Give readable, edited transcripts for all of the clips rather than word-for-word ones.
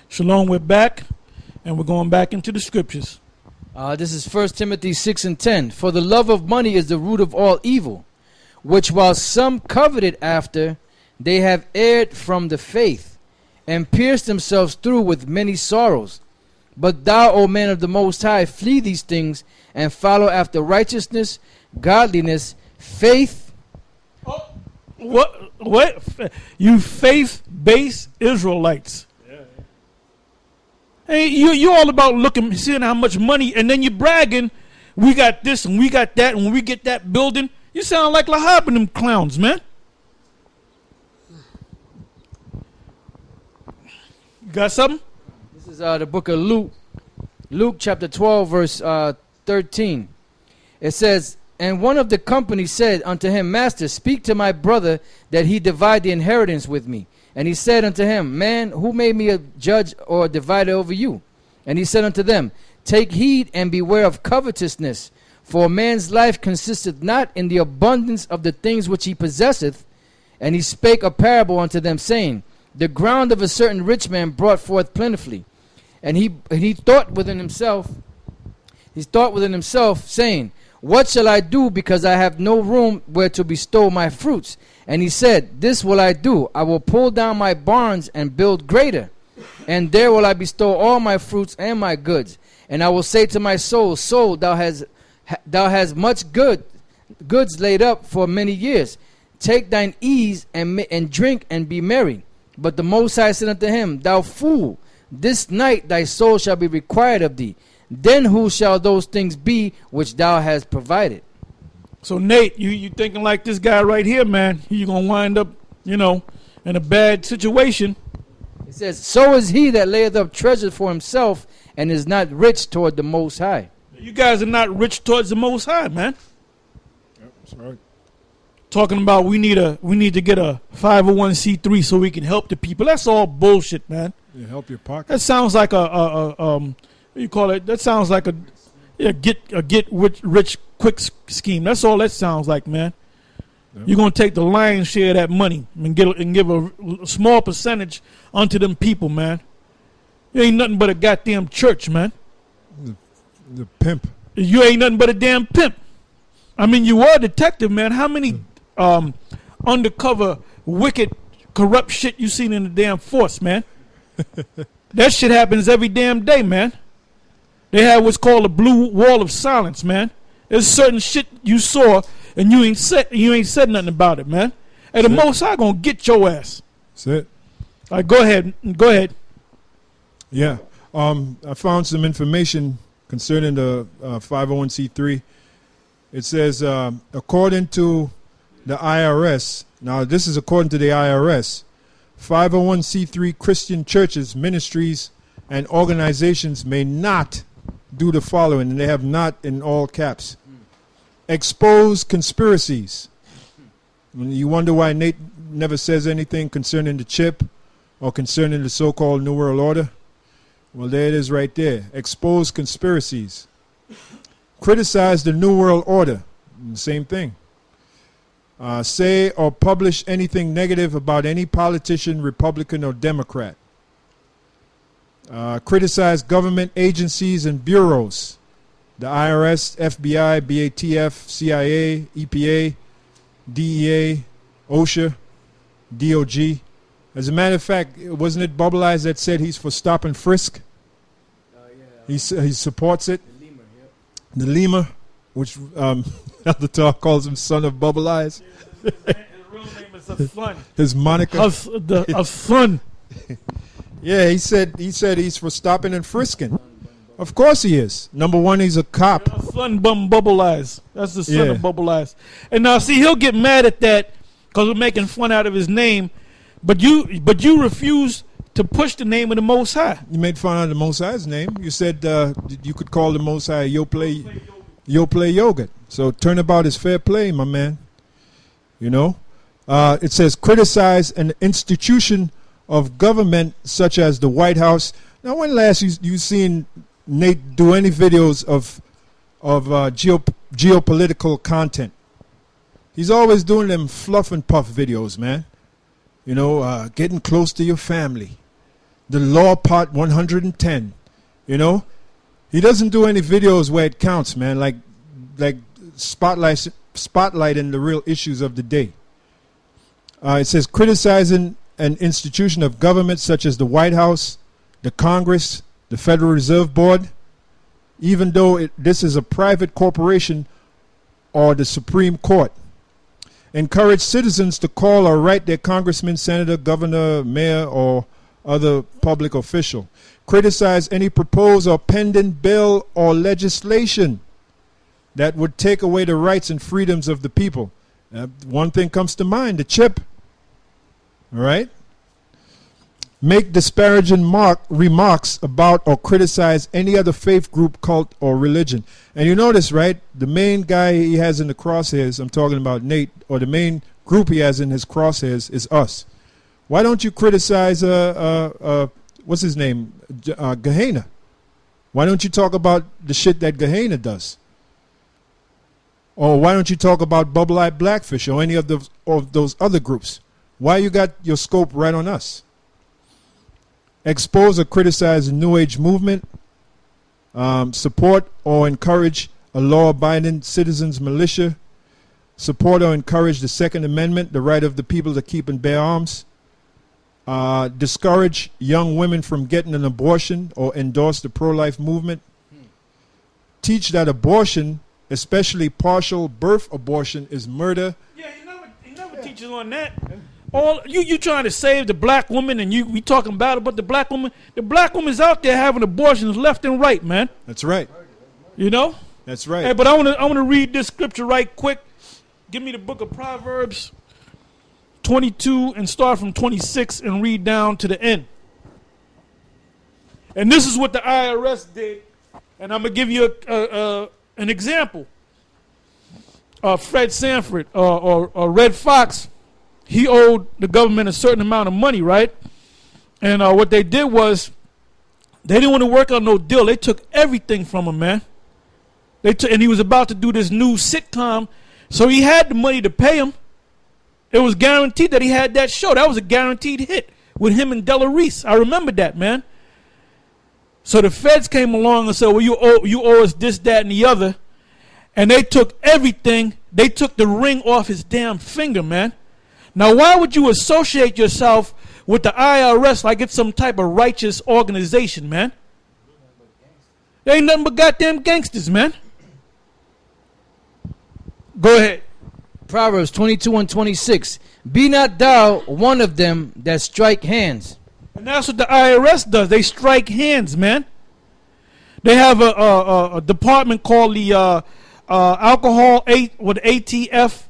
Shalom, we're back, and we're going back into the scriptures. This is 1 Timothy 6 and 10. For the love of money is the root of all evil, which while some coveted after, they have erred from the faith, and pierced themselves through with many sorrows. But thou, O man of the Most High, flee these things, and follow after righteousness, godliness, faith. Oh, what? You faith-based Israelites. Hey, you all about seeing how much money, and then you're bragging, we got this and we got that, and when we get that building, you sound like Lahab and them clowns, man. You got something? This is the book of Luke. Luke chapter 12, verse 13. It says, And one of the company said unto him, Master, speak to my brother that he divide the inheritance with me. And he said unto him, Man, who made me a judge or a divider over you? And he said unto them, Take heed and beware of covetousness, for a man's life consisteth not in the abundance of the things which he possesseth. And he spake a parable unto them, saying, The ground of a certain rich man brought forth plentifully. And he thought within himself, saying, What shall I do, because I have no room where to bestow my fruits? And he said, This will I do. I will pull down my barns and build greater. And there will I bestow all my fruits and my goods. And I will say to my soul, Soul, thou hast much goods laid up for many years. Take thine ease and drink and be merry. But the Most High said unto him, Thou fool, this night thy soul shall be required of thee. Then who shall those things be which thou hast provided? So Nate, you thinking like this guy right here, man. You're going to wind up, in a bad situation. It says, So is he that layeth up treasure for himself and is not rich toward the Most High. You guys are not rich towards the Most High, man. Yep, that's right. Talking about we need to get a 501c3 so we can help the people. That's all bullshit, man. You help your pocket. That sounds like what do you call it? That sounds like a get rich quick scheme. That's all that sounds like, man. Yep. You're gonna take the lion's share of that money and give a small percentage unto them people, man. You ain't nothing but a goddamn church, man. The pimp. You ain't nothing but a damn pimp. I mean, you are a detective, man. How many undercover, wicked, corrupt shit you seen in the damn force, man? That shit happens every damn day, man. They have what's called a blue wall of silence, man. There's certain shit you saw and you ain't said nothing about it, man. And the Most High gonna get your ass. That's it. All right, go ahead. Yeah. I found some information concerning the 501c3. It says, according to the IRS, now this is according to the IRS, 501c3 Christian churches, ministries, and organizations may not do the following, and they have not in all caps. Expose conspiracies. You wonder why Nate never says anything concerning the chip or concerning the so-called New World Order? Well, there it is right there. Expose conspiracies. Criticize the New World Order. Same thing. Say or publish anything negative about any politician, Republican or Democrat. Criticize government agencies and bureaus. The IRS, FBI, BATF, CIA, EPA, DEA, OSHA, DOG. As a matter of fact, wasn't it Bubble Eyes that said he's for stop and frisk? He supports it. The lemur, which Elder Talk calls him son of Bubble Eyes. His real name is Afun. His moniker. Afun. Yeah, he said he's for stopping and frisking. Of course he is. Number one, he's a cop. Son Bubble Eyes. That's the son of Bubble Eyes. And now, see, he'll get mad at that because we're making fun out of his name. But you refuse to push the name of the Most High. You made fun of the Most High's name. You said you could call the Most High Yo Play Yogurt. So turnabout is fair play, my man. It says criticize an institution of government such as the White House. Now, when last you seen Nate do any videos of geopolitical content? He's always doing them fluff and puff videos, man. Getting close to your family. the Law Part 110. You know, he doesn't do any videos where it counts, man. Like spotlighting the real issues of the day. It says criticizing an institution of government such as the White House, the Congress, the Federal Reserve Board, even though this is a private corporation, or the Supreme Court. Encourage citizens to call or write their congressman, senator, governor, mayor, or other public official. Criticize any proposed or pending bill or legislation that would take away the rights and freedoms of the people. One thing comes to mind, the chip. All right? Make disparaging remarks about or criticize any other faith group, cult, or religion. And you notice, right, the main guy he has in the crosshairs, I'm talking about Nate, or the main group he has in his crosshairs is us. Why don't you criticize, what's his name, Gehenna? Why don't you talk about the shit that Gehenna does? Or why don't you talk about Bubble-Eyed Blackfish or any of those other groups? Why you got your scope right on us? Expose or criticize the New Age movement. Support or encourage a law-abiding citizens militia. Support or encourage the Second Amendment, the right of the people to keep and bear arms. Discourage young women from getting an abortion or endorse the pro-life movement. Teach that abortion, especially partial birth abortion, is murder. Yeah, he never teaches on that. All you trying to save the black woman, and we talking about it, but the black woman's out there having abortions left and right, man. That's right. You know? That's right. Hey, but I want to read this scripture right quick. Give me the book of Proverbs 22 and start from 26 and read down to the end. And this is what the IRS did, and I'm gonna give you an example. Fred Sanford or Red Fox. He owed the government a certain amount of money, right? And what they did was, they didn't want to work on no deal. They took everything from him, man. And he was about to do this new sitcom, so he had the money to pay him. It was guaranteed that he had that show. That was a guaranteed hit with him and Della Reese. I remember that, man. So the feds came along and said, well, you owe us this, that, and the other. And they took everything. They took the ring off his damn finger, man. Now, why would you associate yourself with the IRS like it's some type of righteous organization, man? They ain't nothing but goddamn gangsters, man. Go ahead. Proverbs 22 and 26. Be not thou one of them that strike hands. And that's what the IRS does. They strike hands, man. They have a department called the alcohol ATF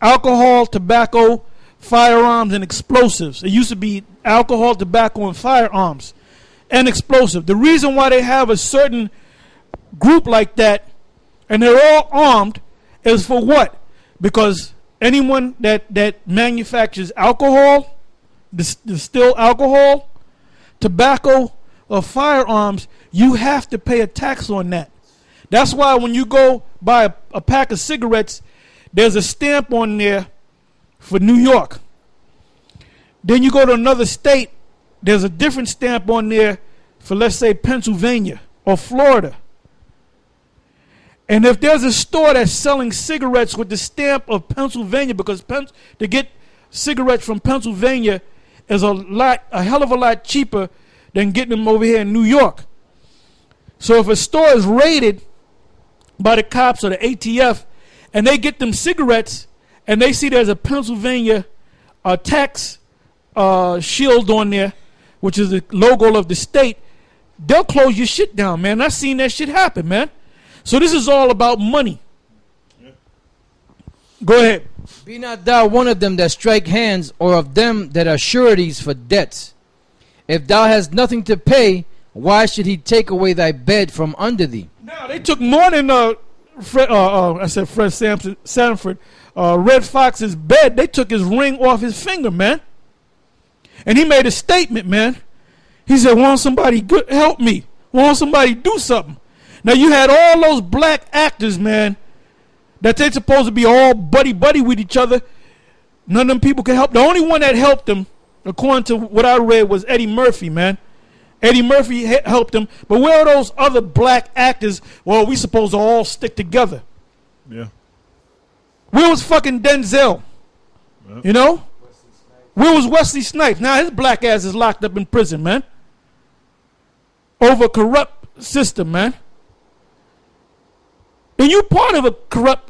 alcohol, tobacco, firearms, and explosives. It used to be alcohol, tobacco, and firearms, and explosive. The reason why they have a certain group like that, and they're all armed, is for what? Because anyone that manufactures alcohol, distilled alcohol, tobacco, or firearms, you have to pay a tax on that. That's why when you go buy a pack of cigarettes, there's a stamp on there for New York. Then you go to another state, there's a different stamp on there for, let's say, Pennsylvania or Florida. And if there's a store that's selling cigarettes with the stamp of Pennsylvania, because to get cigarettes from Pennsylvania is a hell of a lot cheaper than getting them over here in New York. So if a store is raided by the cops or the ATF, and they get them cigarettes, and they see there's a Pennsylvania tax shield on there, which is the logo of the state, they'll close your shit down, man. I've seen that shit happen, man. So this is all about money. Yeah. Go ahead. Be not thou one of them that strike hands, or of them that are sureties for debts. If thou hast nothing to pay, why should he take away thy bed from under thee? Now they took more than Fred Sanford, Red Fox's bed. They took his ring off his finger, man. And he made a statement, man. He said, "Won't somebody help me? Won't somebody do something?" Now you had all those black actors, man, that they're supposed to be all buddy with each other. None of them people could help. The only one that helped him according to what I read, was Eddie Murphy, man. Eddie Murphy helped him. But where are those other black actors? Well, we supposed to all stick together. Yeah. Where was fucking Denzel? Yep. You know? Where was Wesley Snipes? Now his black ass is locked up in prison, man. Over a corrupt system, man. And you part of a corrupt